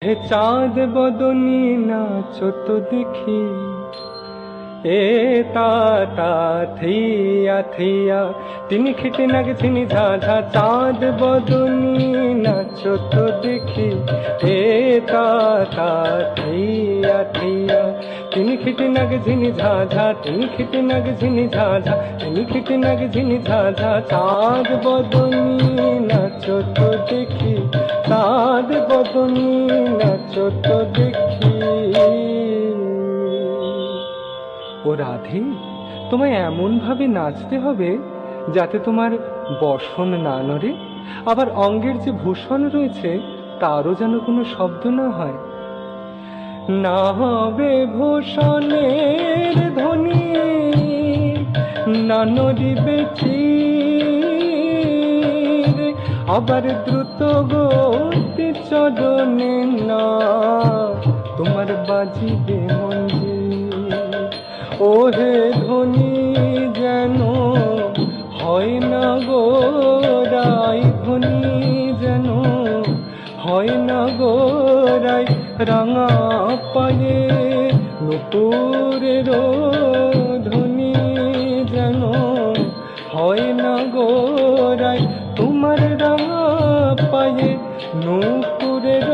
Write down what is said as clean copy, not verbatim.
হে চাঁদ বদনী নাচো তো দেখি, এ তা তা থিয়া থিয়া তিনি খিটে নাগ ঝিনি ঝা ঝা। চাঁদ বদনী নাচো তো দেখি, এ তা তা থিয়া থিয়া তিনি খিটে নাগ ঝিনি ঝা ঝা। তিনি খিটে নাগ ঝিনি ঝা ঝা, তিনি খিটে নাগ ঝিনি ঝা ঝা। চাঁদ বদনী নাচো তো দেখি, চাঁদ বদনী নাচো তো দেখি। ও রাধে, তোমায় এমন ভাবে নাচতে হবে যাতে তোমার বসন না নড়ে, আবার অঙ্গের যে ভূষণ রয়েছে তারও যেন কোনো শব্দ না হয়। না হবে ভূষণের ধ্বনি, না নড়িবে চির, আবার দ্রুত গতি চরণে না তোমার বাজিবে মঞ্জির। ও হে ধ্বনি যেন হয় না গোরাই, ধ্বনি যেন হয় না গোরাই, রাঙা পায়ে নুপুরের ধ্বনি যেন হয় না গোরাই, তোমার রাঙা পায়ে নুপুরের